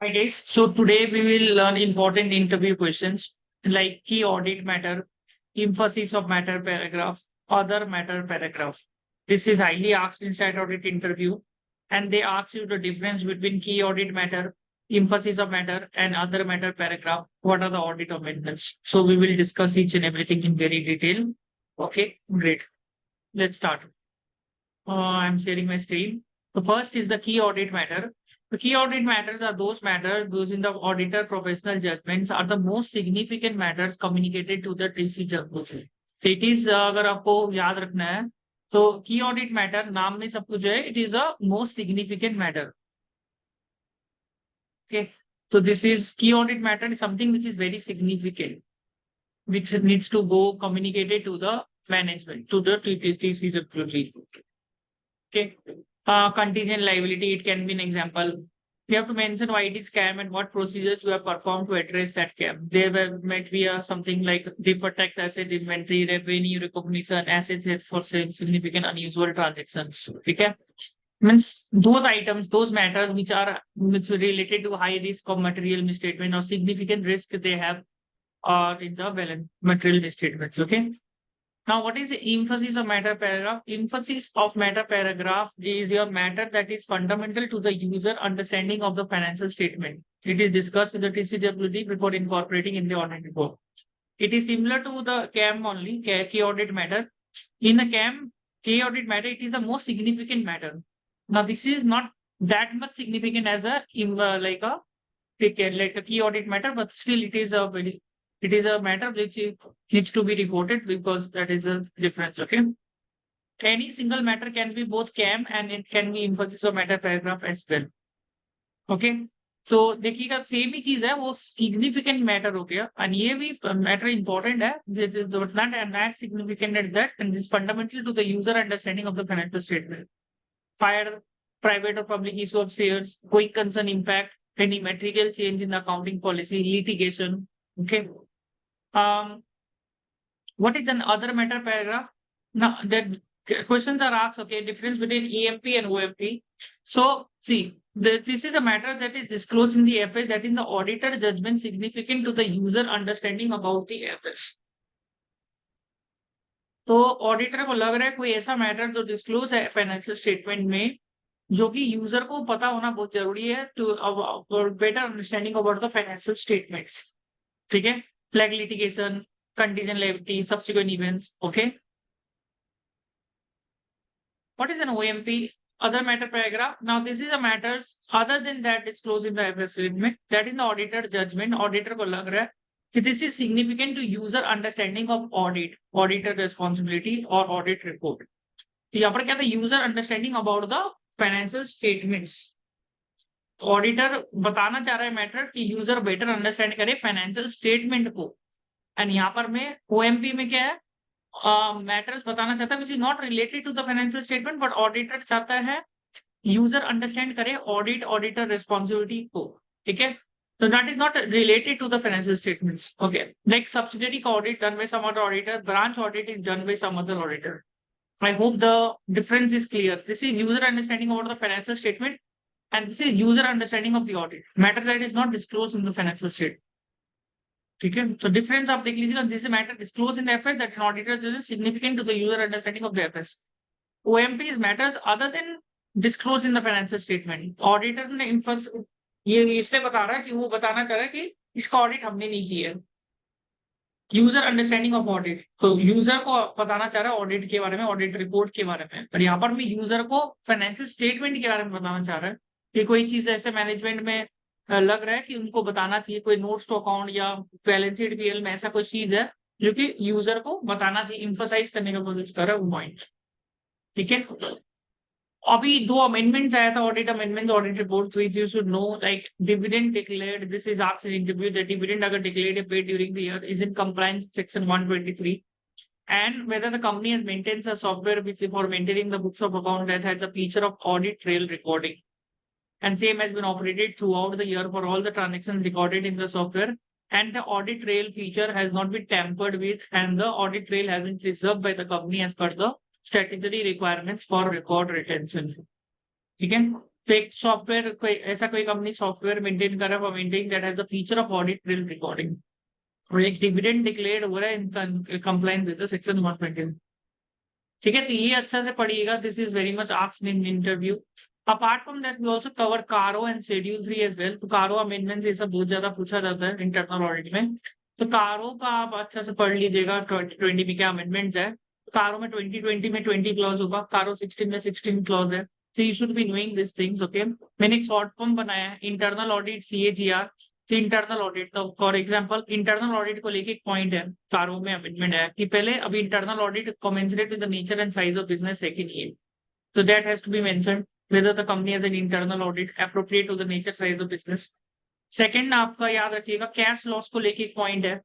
Hi guys. So today we will learn important interview questions like key audit matter, emphasis of matter paragraph, other matter paragraph. This is highly asked inside audit interview, and they ask you the difference between key audit matter, emphasis of matter, and other matter paragraph. What are the audit amendments? So we will discuss each and everything in very detail. Okay, great. Let's start. I'm sharing my screen. The first is the key audit matter. The key audit matters are those matters those in the auditor professional judgments are the most significant matters communicated to the TC judge. It is अगर आपको याद रखना है तो की audit matter नाम में सब कुछ है. It is a most significant matter. Okay, so this is key audit matter is something which is very significant, which needs to go communicated to the management, to the TC judge. Okay. Contingent liability, it can be an example. You have to mention why it is scam and what procedures you have performed to address that scam. There might be something like deferred tax asset inventory, revenue recognition, assets held for sale, significant unusual transactions. Okay. Means those items, those matters which are related to high risk of material misstatement or significant risk they have are in the material misstatements. Okay. Now, what is the emphasis of matter paragraph? Emphasis of matter paragraph is your matter that is fundamental to the user understanding of the financial statement. It is discussed with the TCWD before incorporating in the audit report. It is similar to the CAM only, key audit matter. In the CAM, key audit matter, it is the most significant matter. Now, this is not that much significant as a like a key audit matter, but still it is a matter which needs to be reported because that is a difference. Okay. Any single matter can be both CAM and it can be emphasis of matter paragraph as well. Okay. So देखिएगा same ही चीज है वो significant matter हो गया and ये भी matter important है not as significant as that and is fundamental to the user understanding of the financial statement. Fire, private or public issue of shares, quick concern impact, any material change in the accounting policy, litigation. Okay. What is an other matter paragraph? Now, the questions are asked, okay, difference between EMP and OMP. So, see, this is a matter that is disclosed in the FS that in the auditor judgment significant to the user understanding about the FS. तो auditor को लग रहा है कोई ऐसा matter जो disclose है financial statement में जो कि यूजर को पता होना बहुत जरूरी है to better understanding about the financial statements. ठीक है. Like litigation, contingent liability, subsequent events. Okay. What is an OMP? Other matter paragraph. Now, this is a matters other than that disclosed in the FS statement that in the auditor judgment, auditor को लग रहा है कि this is significant to user understanding of audit, auditor responsibility or audit report. यहाँ पर क्या था? User understanding about the financial statements. Auditor बताना चाह रहा है मैटर कि यूजर बेटर अंडरस्टैंड करे फाइनेंशियल स्टेटमेंट को. एंड यहाँ पर में ओएमपी में क्या है मैटर्स बताना चाहता है which is not related to the financial statement but auditor चाहता है यूजर अंडरस्टैंड करे ऑडिट ऑडिटर रिस्पॉन्सिबिलिटी को. ठीक है. So that is not related to the financial statements. Okay. Like subsidiary audit done by some other auditor, branch audit is done by some other auditor. I hope the difference is clear. This is user understanding about the financial statement. And this is user understanding of the audit matter that is not disclosed in the financial statement. Okay, so difference आप देख लीजिए. This is matter disclosed in the FS that an auditor is significant to the user understanding of the FS. OMP is matters other than disclosed in the financial statement. Auditor ने ये इसलिए बता रहा है कि वो बताना चाह रहा है कि इसका ऑडिट हमने नहीं किया है. User understanding of audit. तो यूजर को बताना चाह रहा है ऑडिट के बारे में, ऑडिट रिपोर्ट के बारे में. पर यहाँ पर भी यूजर को फाइनेंशियल स्टेटमेंट के बारे में बताना चाह रहा है कि कोई चीज ऐसे मैनेजमेंट में लग रहा है कि उनको बताना चाहिए कोई नोट्स टू अकाउंट या बैलेंस शीट पीएल में ऐसा कोई चीज है जो कि यूजर को बताना चाहिए, इंफोसाइज करने का कोशिश कर रहा है वो पॉइंट. ठीक है. अभी दो अमेंडमेंट्स आया था audit amendment audit report which you should know like dividend declared. This is asked in interview that dividend अगर डिक्लेयर्ड है paid during the year is in compliance section 123 and whether the company has maintains a software which for maintaining the books of account that has the feature of audit trail recording and same has been operated throughout the year for all the transactions recorded in the software and the audit trail feature has not been tampered with and the audit trail has been preserved by the company as per the statutory requirements for record retention. ठीक है. तो एक software कोई ऐसा कोई company software maintain कर रहा है for maintaining that has the feature of audit trail recording, और एक डिविडेंड डिक्लेयर्ड हो रहा है in compliance with the section 120। ठीक है, तो ये अच्छा से पढ़िएगा, this is very much asked in interview. Apart from that we also cover CARO and schedule 3 as well. तो कारो अमेंडमेंट्स ये सब बहुत ज्यादा पूछा जाता है इंटरनल ऑडिट में, तो कारो का आप अच्छा से पढ़ लीजिएगा 2020 में क्या अमेंडमेंट्स है। कारो में 2020 में 20 क्लॉज होगा, कारो 16 में 16 क्लॉज है। तो you should be knowing this things, okay. मैंने एक शॉर्ट फॉर्म बनाया है, इंटरनल ऑडिट CAGR। तो इंटरनल ऑडिट, तो फॉर एग्जांपल इंटरनल ऑडिट को लेके एक पॉइंट है कारो में अमेंडमेंट है कि पहले अभी internal audit commensurate with the nature and size of business है कि नहीं है। So that has to be mentioned whether the company has an internal audit appropriate to the nature size of business. Second आपका याद रखिएगा cash loss को लेके एक पॉइंट है,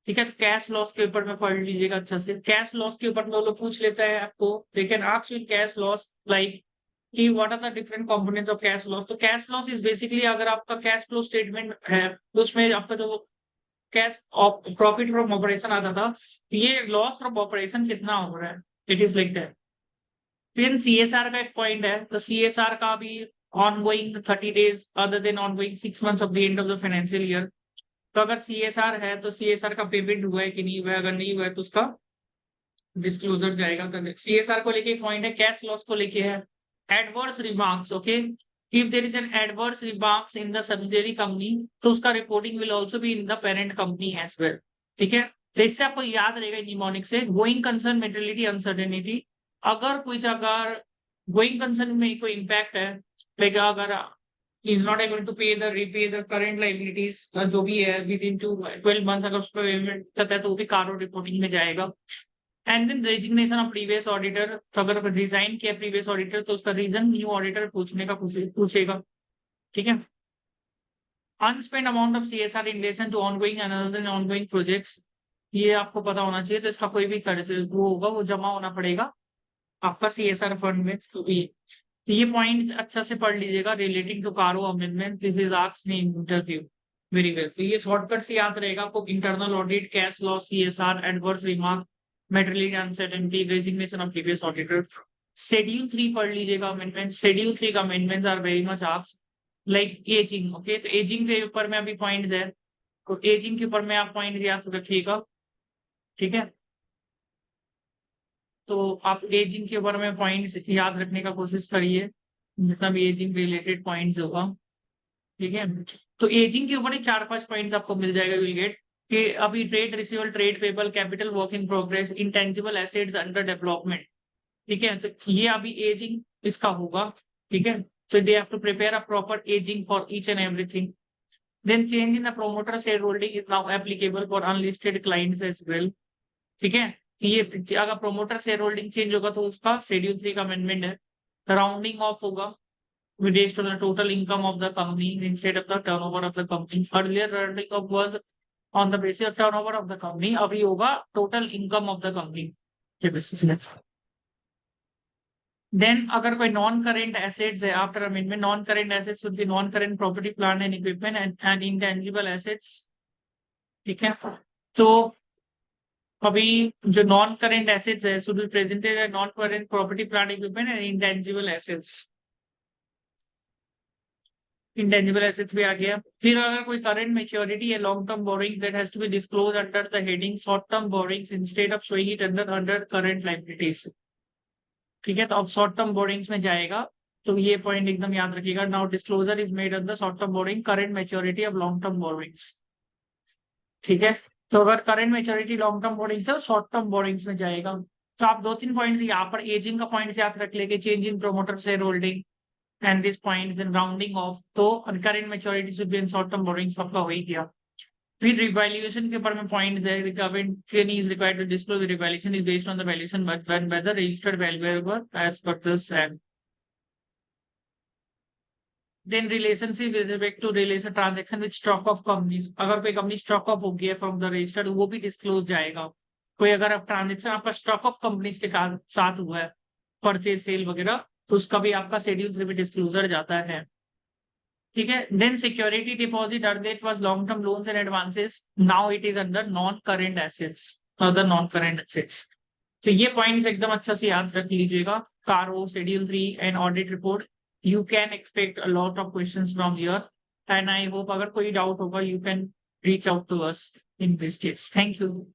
ठीक है। तो कैश लॉस के ऊपर में पढ़ लीजिएगा अच्छा से। कैश लॉस के ऊपर में वो लोग पूछ लेता है आपको, they can ask you cash loss like कि what are the different components of cash loss. तो कैश लॉस इज बेसिकली अगर आपका कैश फ्लो स्टेटमेंट है तो उसमें आपका जो कैश प्रॉफिट फ्रॉम ऑपरेशन आता था, ये लॉस फ्रॉम ऑपरेशन कितना हो रहा है, इट इज लाइक दैट। फिर CSR का एक पॉइंट है, तो CSR का भी ongoing 30 days other than ongoing 6 months of the end of the financial year. तो अगर CSR है तो CSR का पेमेंट हुआ है कि नहीं हुआ है, अगर नहीं हुआ है तो उसका डिस्क्लोजर जाएगा। CSR को लेके एक पॉइंट है, कैश लॉस को लेके है adverse remarks, okay. If there is an adverse remarks in the subsidiary company तो उसका reporting will also be in the parent company as well, ठीक है। तो इससे आपको याद रहेगा निमोनिक से गोइंग कंसर्न मेटेरियलिटी अनसर्टेनिटी। अगर कुछ अगर गोइंग कंसर्न में कोई इम्पैक्ट है, लाइक अगर इज नॉट एबल टू पे the repay the current liabilities जो भी है विद इन 12 मंथ्स, अगर उसका पेमेंट करता है तो वो भी कारो रिपोर्टिंग में जाएगा। And then resignation of previous auditor, तो अगर रिजाइन किया प्रीवियस ऑडिटर तो उसका रीजन न्यू ऑडिटर पूछने का पूछेगा, ठीक है। Unspent amount of CSR in relation to ongoing and other than ongoing projects, ये आपको पता होना चाहिए। तो इसका कोई भी वो होगा वो जमा होना पड़ेगा आपका CSR फंड में। तो ये पॉइंट अच्छा से पढ़ लीजिएगा relating to CARO amendment, this is asked in interview very well. तो ये शॉर्टकट से याद रहेगा आपको, internal audit, cash loss, CSR, adverse remark, material uncertainty, resignation of previous auditor. Schedule 3 पढ़ लीजिएगा अमेंडमेंट। शेड्यूल 3 का amendments are very much asked like ageing, okay. तो एजिंग के ऊपर में अभी पॉइंट्स है, तो एजिंग के ऊपर में आप पॉइंट याद रखिएगा, ठीक है। तो आप एजिंग के ऊपर में पॉइंट्स याद रखने का कोशिश करिए, जितना भी एजिंग रिलेटेड पॉइंट्स होगा, ठीक है। तो एजिंग के ऊपर ही 4-5 पॉइंट्स आपको मिल जाएगा, विल गेट कि अभी trade receivable, trade payable, capital work in progress, intangible assets under development, ठीक है। तो ये अभी एजिंग इसका होगा, ठीक है। तो they have to prepare a proper ageing for each and everything. Then change in the promoter share holding is now applicable for unlisted clients as well, ठीक है। ये अगर प्रोमोटर शेयर होल्डिंग चेंज होगा तो उसका शेड्यूल 3 का amendment है। Rounding off होगा based on the total income of the company instead of the turnover of the company. Earlier rounding up was on the basis of turnover of the company, अभी होगा total income of the company के basis में। Then अगर कोई non current assets है after amendment, non current assets should be non current property plant and equipment and intangible assets, ठीक है। तो अभी जो नॉन करेंट एसेट्स है should be presented as non current property plant equipment and intangible assets. Intangible assets भी आ गया। फिर अगर कोई करंट मैच्योरिटी है long term borrowing that has to be disclose under the heading short term borings instead of showing it under current liabilities, ठीक है। तो अब शॉर्ट टर्म बोरिंग्स में जाएगा, तो ये पॉइंट एकदम याद रखिएगा। Now disclosure is made on the short term borrowing current maturity of long term borrowings, ठीक है। तो अगर current maturity long term borrowings है शॉर्ट टर्म बोरिंग्स में जाएगा। तो आप 2-3 पॉइंट्स यहाँ पर एजिंग का पॉइंट याद रख लेके, change in promoter share holding and this point then rounding off, तो current maturity should be in short term borrowings सबका हो ही गया। फिर रिवैल्यूएशन के ऊपर में पॉइंट्स है, the company is required to disclose the revaluation is based on the valuation but when by the registered valuer as per this and then relationship with respect to relation transaction with stock of companies, अगर कोई company stock of हो गया from the registered वो भी disclose जाएगा। कोई अगर आप ट्रांजेक्शन आपका स्टॉक ऑफ कंपनीज के साथ हुआ है, परचेज सेल वगैरह, तो उसका भी आपका शेड्यूल 3 में डिस्क्लोजर जाता है, ठीक है। Then security deposit earlier it was long term loans and advances, now it is under non current assets, other non current assets. तो ये पॉइंट्स एकदम अच्छा से याद रख लीजिएगा, कारो, schedule 3 and audit report. you can expect a lot of questions from here. And I hope अगर कोई doubt होगा, you can reach out to us in this case. Thank you.